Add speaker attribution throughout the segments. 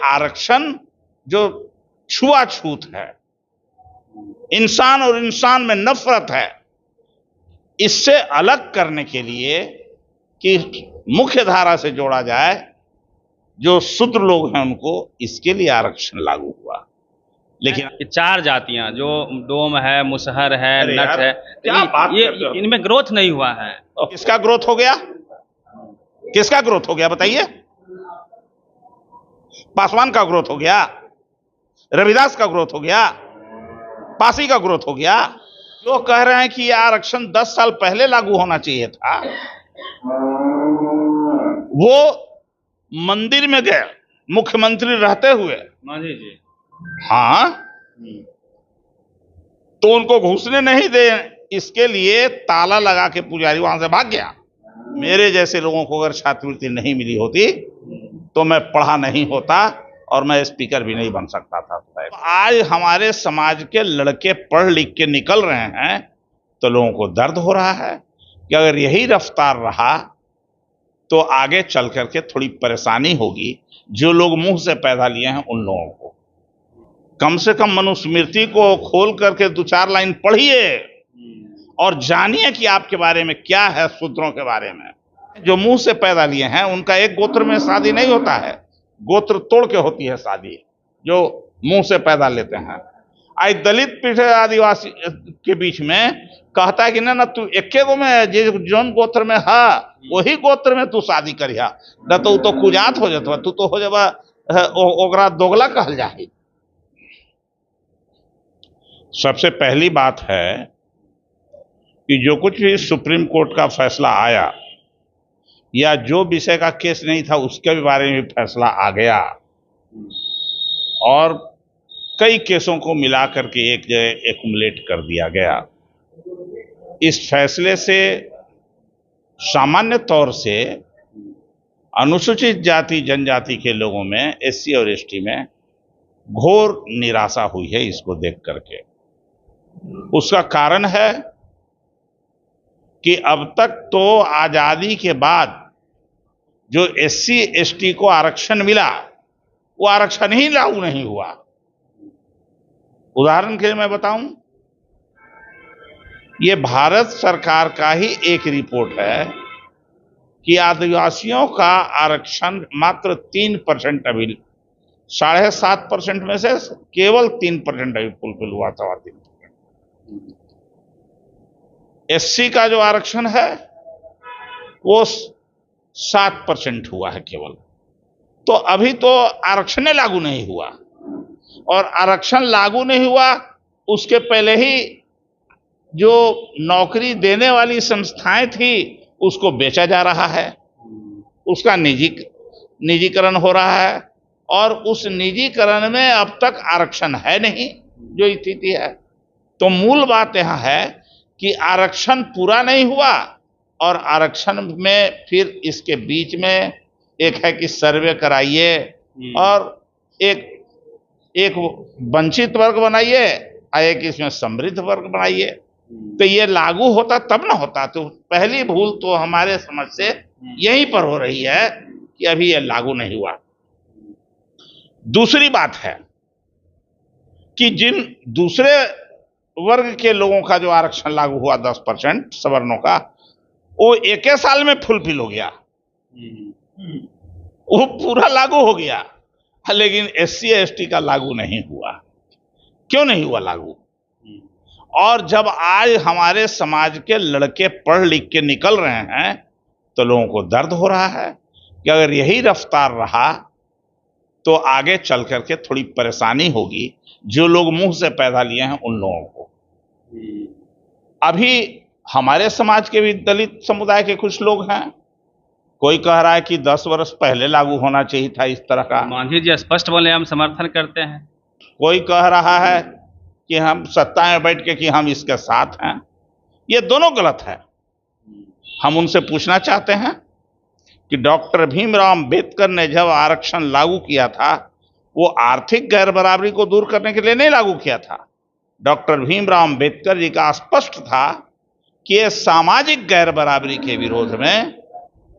Speaker 1: आरक्षण जो छुआछूत है, इंसान और इंसान में नफरत है, इससे अलग करने के लिए कि मुख्य धारा से जोड़ा जाए, जो शूद्र लोग हैं उनको, इसके लिए आरक्षण लागू हुआ। लेकिन
Speaker 2: 4 जातियां जो डोम है, मुसहर है,
Speaker 1: अरे
Speaker 2: नट
Speaker 1: यार,
Speaker 2: है,
Speaker 1: क्या बात करते हो?
Speaker 2: इनमें ग्रोथ नहीं हुआ है।
Speaker 1: किसका ग्रोथ हो गया? किसका ग्रोथ हो गया बताइए? पासवान का ग्रोथ हो गया, रविदास का ग्रोथ हो गया, पासी का ग्रोथ हो गया। जो कह रहे हैं कि यह आरक्षण 10 साल पहले लागू होना चाहिए था, वो मंदिर में गए मुख्यमंत्री रहते हुए,
Speaker 2: मांझी जी,
Speaker 1: हाँ, तो उनको घुसने नहीं दे, इसके लिए ताला लगा के पुजारी वहां से भाग गया। मेरे जैसे लोगों को अगर छात्रवृत्ति नहीं मिली होती तो मैं पढ़ा नहीं होता और मैं स्पीकर भी नहीं बन सकता था। आज हमारे समाज के लड़के पढ़ लिख के निकल रहे हैं तो लोगों को दर्द हो रहा है कि अगर यही रफ्तार रहा तो आगे चल करके थोड़ी परेशानी होगी। जो लोग मुंह से पैदा लिए हैं उन लोगों को कम से कम मनुस्मृति को खोल करके 2-4 लाइन पढ़िए और जानिए कि आपके बारे में क्या है, शूद्रों के बारे में। जो मुंह से पैदा लिए हैं उनका एक गोत्र में शादी नहीं होता है, गोत्र तोड़ के होती है शादी, जो मुंह से पैदा लेते हैं। आज दलित पीछे आदिवासी के बीच में कहता है कि ना तू एके गो में जौन गोत्र में है वही गोत्र में तू शादी करिया, न तो कुजात हो जाता, तू तो हो जाबा ओकरा दोगला कहल जाए। सबसे पहली बात है कि जो कुछ भी सुप्रीम कोर्ट का फैसला आया या जो विषय का केस नहीं था उसके भी बारे में फैसला आ गया और कई केसों को मिला करके एक जगह एक्युमुलेट कर दिया गया। इस फैसले से सामान्य तौर से अनुसूचित जाति जनजाति के लोगों में, एससी और एसटी में घोर निराशा हुई है इसको देख करके। उसका कारण है कि अब तक तो आजादी के बाद जो एससी एसटी को आरक्षण मिला वो आरक्षण ही लागू नहीं हुआ। उदाहरण के लिए मैं बताऊं, ये भारत सरकार का ही एक रिपोर्ट है कि आदिवासियों का आरक्षण मात्र 3% अभी, 7.5% में से केवल 3% अभी फुलफिल हुआ था। 3% एससी का जो आरक्षण है वो 7% हुआ है केवल। तो अभी तो आरक्षण लागू नहीं हुआ, और आरक्षण लागू नहीं हुआ उसके पहले ही जो नौकरी देने वाली संस्थाएं थी उसको बेचा जा रहा है, उसका निजीकरण हो रहा है, और उस निजीकरण में अब तक आरक्षण है नहीं, जो स्थिति है। तो मूल बात यहां है कि आरक्षण पूरा नहीं हुआ, और आरक्षण में फिर इसके बीच में एक है कि सर्वे कराइए और एक वंचित वर्ग बनाइए और एक इसमें समृद्ध वर्ग बनाइए। तो ये लागू होता तब ना होता। तो पहली भूल तो हमारे समझ से यहीं पर हो रही है कि अभी ये लागू नहीं हुआ। दूसरी बात है कि जिन दूसरे वर्ग के लोगों का जो आरक्षण लागू हुआ 10% सवर्णों का, वो एक साल में फुलफिल हो गया, वो पूरा लागू हो गया। लेकिन एससी एसटी का लागू नहीं हुआ। क्यों नहीं हुआ लागू? और जब आज हमारे समाज के लड़के पढ़ लिख के निकल रहे हैं तो लोगों को दर्द हो रहा है कि अगर यही रफ्तार रहा तो आगे चल करके थोड़ी परेशानी होगी। जो लोग मुंह से पैदा लिए हैं उन लोगों को। अभी हमारे समाज के भी दलित समुदाय के कुछ लोग हैं, कोई कह रहा है कि 10 वर्ष पहले लागू होना चाहिए था इस तरह का।
Speaker 2: मांझी जी स्पष्ट बोले, हम समर्थन करते हैं।
Speaker 1: कोई कह रहा है कि हम सत्ता में बैठ के कि हम इसके साथ हैं। ये दोनों गलत है। हम उनसे पूछना चाहते हैं कि डॉक्टर भीमराव अंबेडकर ने जब आरक्षण लागू किया था वो आर्थिक गैर बराबरी को दूर करने के लिए नहीं लागू किया था। डॉक्टर भीमराव अंबेडकर जी का स्पष्ट था कि ये सामाजिक गैर बराबरी के विरोध में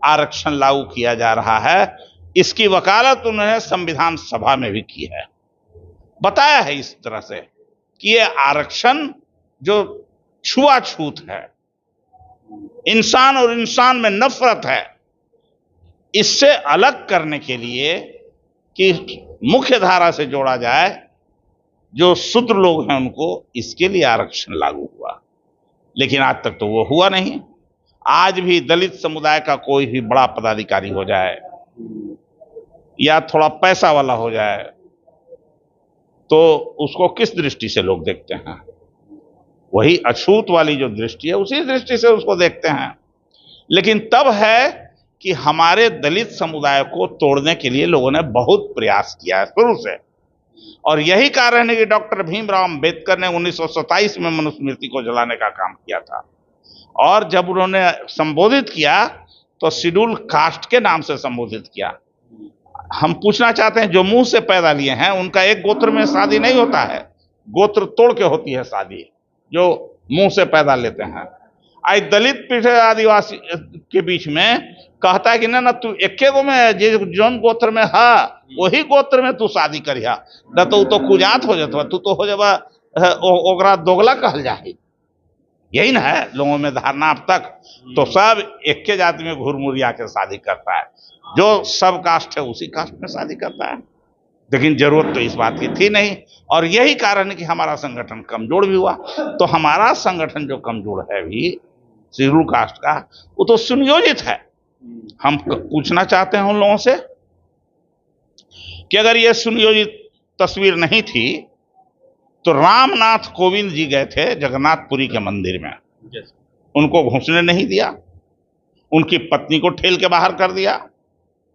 Speaker 1: आरक्षण लागू किया जा रहा है, इसकी वकालत उन्होंने संविधान सभा में भी की है, बताया है इस तरह से कि ये आरक्षण जो छुआछूत है, इंसान और इंसान में नफरत है, इससे अलग करने के लिए कि मुख्य धारा से जोड़ा जाए, जो शूद्र लोग हैं उनको, इसके लिए आरक्षण लागू हुआ। लेकिन आज तक तो वो हुआ नहीं। आज भी दलित समुदाय का कोई भी बड़ा पदाधिकारी हो जाए या थोड़ा पैसा वाला हो जाए तो उसको किस दृष्टि से लोग देखते हैं? वही अछूत वाली जो दृष्टि है, उसी दृष्टि से उसको देखते हैं। लेकिन तब है कि हमारे दलित समुदाय को तोड़ने के लिए लोगों ने बहुत प्रयास किया है शुरू से, और यही कारण है कि डॉक्टर भीमराव अंबेडकर ने 1927 में मनुस्मृति को जलाने का काम किया था। और जब उन्होंने संबोधित किया तो शेड्यूल कास्ट के नाम से संबोधित किया। हम पूछना चाहते हैं, जो मुंह से पैदा लिए हैं उनका एक गोत्र में शादी नहीं होता है, गोत्र तोड़ के होती है शादी, जो मुंह से पैदा लेते हैं। आज दलित पीछे आदिवासी के बीच में कहता है कि ना तू एके गो में जौन गोत्र में है वही गोत्र में तू शादी करिया, न तो कुजात हो जाता, तू तो हो जाबा ओकरा दोगला कहल जाए। यही ना है लोगों में धारणा अब तक। तो सब एक के जाति में घुरमुरिया के शादी करता है, जो सब कास्ट है उसी कास्ट में शादी करता है। लेकिन जरूरत तो इस बात की थी नहीं, और यही कारण है कि हमारा संगठन कमजोर भी हुआ। तो हमारा संगठन जो कमजोर है भी शेड्यूल कास्ट का, वो तो सुनियोजित है। हम पूछना चाहते हैं उन लोगों से कि अगर ये सुनियोजित तस्वीर नहीं थी तो रामनाथ कोविंद जी गए थे जगन्नाथपुरी के मंदिर में, उनको घुसने नहीं दिया, उनकी पत्नी को ठेल के बाहर कर दिया,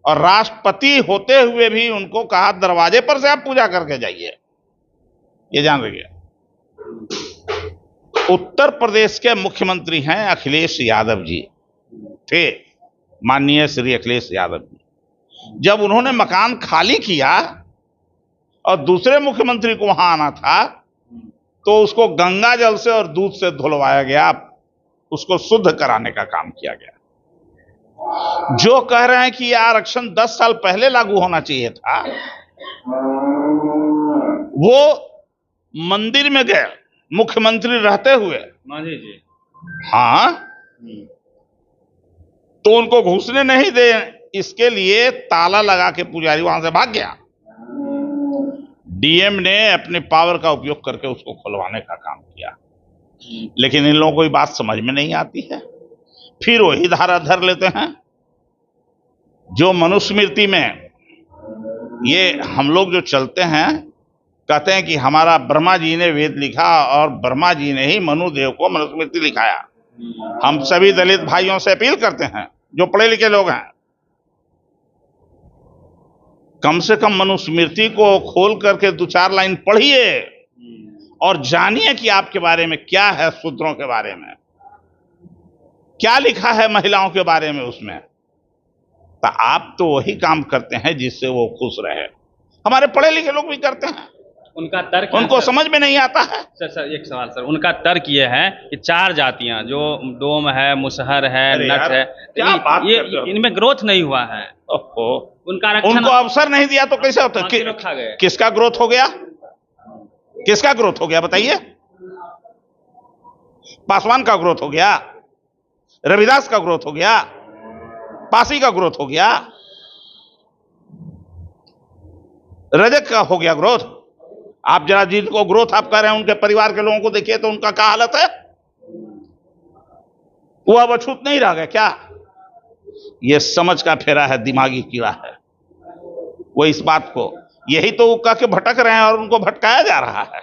Speaker 1: और राष्ट्रपति होते हुए भी उनको कहा दरवाजे पर से आप पूजा करके जाइए। ये जान रहिए, उत्तर प्रदेश के मुख्यमंत्री हैं अखिलेश यादव जी थे, माननीय श्री अखिलेश यादव जी। जब उन्होंने मकान खाली किया और दूसरे मुख्यमंत्री को वहां आना था तो उसको गंगा जल से और दूध से धुलवाया गया, उसको शुद्ध कराने का काम किया गया। जो कह रहे हैं कि यह आरक्षण 10 साल पहले लागू होना चाहिए था, वो मंदिर में गए मुख्यमंत्री रहते हुए,
Speaker 2: जी।
Speaker 1: हाँ, तो उनको घुसने नहीं दे, इसके लिए ताला लगा के पुजारी वहां से भाग गया। डीएम ने अपने पावर का उपयोग करके उसको खुलवाने का काम किया। लेकिन इन लोगों को ये बात समझ में नहीं आती है, फिर वही धारा धर लेते हैं जो मनुस्मृति में ये हम लोग जो चलते हैं, कहते हैं कि हमारा ब्रह्मा जी ने वेद लिखा और ब्रह्मा जी ने ही मनुदेव को मनुस्मृति लिखाया। हम सभी दलित भाइयों से अपील करते हैं, जो पढ़े लिखे लोग हैं, कम से कम मनुस्मृति को खोल करके 2-4 लाइन पढ़िए और जानिए कि आपके बारे में क्या है, शूद्रों के बारे में क्या लिखा है, महिलाओं के बारे में उसमें। तो आप तो वही काम करते हैं जिससे वो खुश रहे। हमारे पढ़े लिखे लोग भी करते हैं,
Speaker 2: उनका तर्क,
Speaker 1: उनको समझ में नहीं आता है।
Speaker 2: सर एक सवाल सर, उनका तर्क ये है कि 4 जातियां, जो डोम है, मुसहर है, नट है,
Speaker 1: क्या बात करते हो?
Speaker 2: इनमें ग्रोथ नहीं हुआ है।
Speaker 1: ओहो,
Speaker 2: उनको
Speaker 1: अवसर नहीं दिया तो कैसे होता है? किसका ग्रोथ हो गया? किसका ग्रोथ हो गया बताइए? पासवान का ग्रोथ हो गया, रविदास का ग्रोथ हो गया, पासी का ग्रोथ हो गया, रजक का हो गया ग्रोथ। आप जरा जिनको ग्रोथ आप कह रहे हैं उनके परिवार के लोगों को देखिए तो उनका क्या हालत है? वो अब अछूत नहीं रह गए क्या? ये समझ का फेरा है, दिमागी कीड़ा है। वो इस बात को यही तो कह के भटक रहे हैं और उनको भटकाया जा रहा है।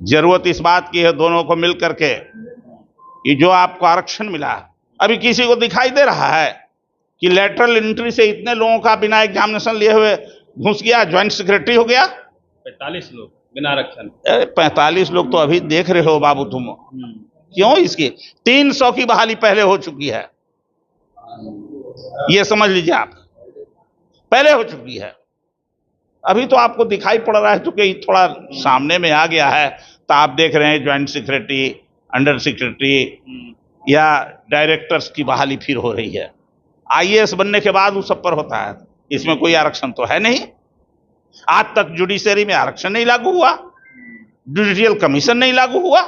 Speaker 1: जरूरत इस बात की है दोनों को मिल करके कि जो आपको आरक्षण मिला, अभी किसी को दिखाई दे रहा है कि लेटरल एंट्री से इतने लोगों का बिना एग्जामिनेशन लिए हुए घुस गया, ज्वाइंट सेक्रेटरी हो गया।
Speaker 2: 45 लोग बिना आरक्षण।
Speaker 1: 45 लोग तो अभी देख रहे हो बाबू तुम। क्यों? इसकी 300 की बहाली पहले हो चुकी है, ये समझ लीजिए आप, पहले हो चुकी है। अभी तो आपको दिखाई पड़ रहा है क्योंकि थोड़ा सामने में आ गया है, तो आप देख रहे हैं ज्वाइंट सेक्रेटरी, अंडर सेक्रेटरी या डायरेक्टर्स की बहाली फिर हो रही है। आईएएस बनने के बाद वो सब पर होता है। इसमें कोई आरक्षण तो है नहीं। आज तक जुडिशरी में आरक्षण नहीं लागू हुआ, जुडिशियल कमीशन नहीं लागू हुआ।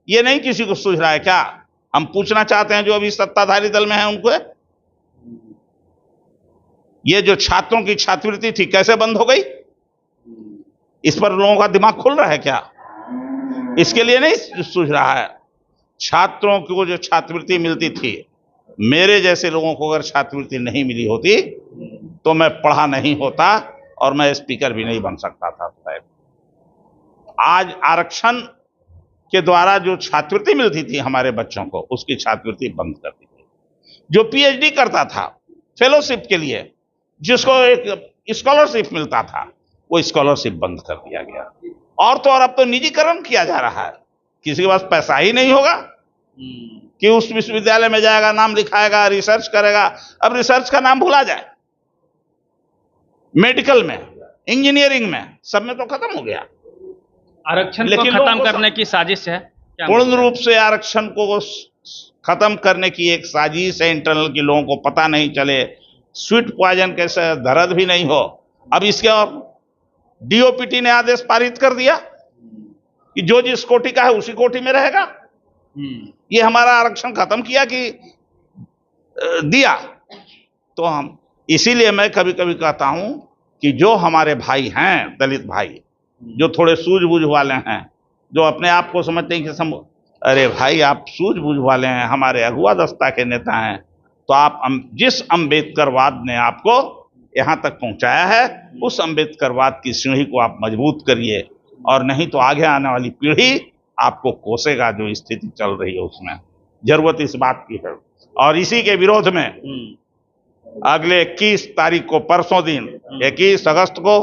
Speaker 1: ये नहीं किसी को सूझ रहा है क्या? हम पूछना चाहते हैं जो अभी सत्ताधारी दल में है उनको, ये जो छात्रों की छात्रवृत्ति थी कैसे बंद हो गई? इस पर लोगों का दिमाग खुल रहा है क्या? इसके लिए नहीं सूझ रहा है। छात्रों को जो छात्रवृत्ति मिलती थी, मेरे जैसे लोगों को अगर छात्रवृत्ति नहीं मिली होती तो मैं पढ़ा नहीं होता और मैं स्पीकर भी नहीं बन सकता था। आज आरक्षण के द्वारा जो छात्रवृत्ति मिलती थी हमारे बच्चों को, उसकी छात्रवृत्ति बंद कर दी गई। जो पीएचडी करता था फेलोशिप के लिए, जिसको एक स्कॉलरशिप मिलता था, वो स्कॉलरशिप बंद कर दिया गया। और तो और अब तो निजीकरण किया जा रहा है। किसी के पास पैसा ही नहीं होगा कि उस विश्वविद्यालय में जाएगा, नाम लिखाएगा, रिसर्च करेगा। अब रिसर्च का नाम भुला जाए, मेडिकल में, इंजीनियरिंग में, सब में तो खत्म हो गया।
Speaker 2: आरक्षण को खत्म करने की साजिश है क्या?
Speaker 1: पूर्ण रूप से आरक्षण को खत्म करने की एक साजिश है इंटरनल की, लोगों को पता नहीं चले, स्वीट पॉइजन कैसे दर्द भी नहीं हो। अब इसके और डीओपीटी ने आदेश पारित कर दिया कि जो जिस कोटि का है उसी कोटि में रहेगा। ये हमारा आरक्षण खत्म किया कि दिया? तो हम इसीलिए मैं कभी कभी कहता हूं कि जो हमारे भाई हैं, दलित भाई, जो थोड़े सूझबूझ वाले हैं, जो अपने आप को समझते हैं कि अरे भाई आप सूझबूझ वाले हैं, हमारे अगुआ दस्ता के नेता हैं, तो आप जिस अम्बेडकरवाद ने आपको यहां तक पहुंचाया है, उस अम्बेडकरवाद की सीढ़ी को आप मजबूत करिए, और नहीं तो आगे आने वाली पीढ़ी आपको कोसेगा। जो स्थिति चल रही है उसमें जरूरत इस बात की है। और इसी के विरोध में अगले 21 तारीख को, परसों दिन 21 अगस्त को,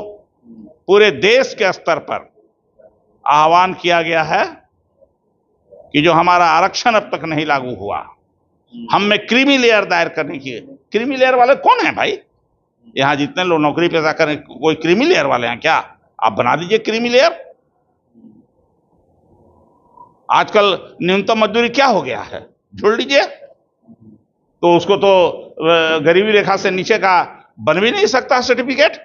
Speaker 1: पूरे देश के स्तर पर आह्वान किया गया है कि जो हमारा आरक्षण अब तक नहीं लागू हुआ, हम में क्रीमी लेयर दायर करने की। क्रीमी लेयर वाले कौन है भाई? यहां जितने लोग नौकरी पैदा करें, कोई क्रीमी लेयर वाले हैं क्या? आप बना दीजिए क्रीमी लेयर। आजकल न्यूनतम मजदूरी क्या हो गया है, जोड़ लीजिए, तो उसको तो गरीबी रेखा से नीचे का बन भी नहीं सकता सर्टिफिकेट,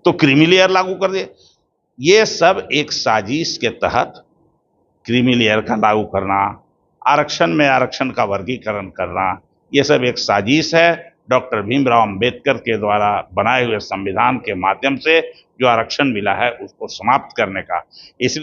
Speaker 1: तो क्रीमी लेयर लागू कर दिए। ये सब एक साजिश के तहत क्रीमी लेयर का लागू करना, आरक्षण में आरक्षण का वर्गीकरण करना, ये सब एक साजिश है डॉक्टर भीमराव अंबेडकर के द्वारा बनाए हुए संविधान के माध्यम से जो आरक्षण मिला है उसको समाप्त करने का। इसलिए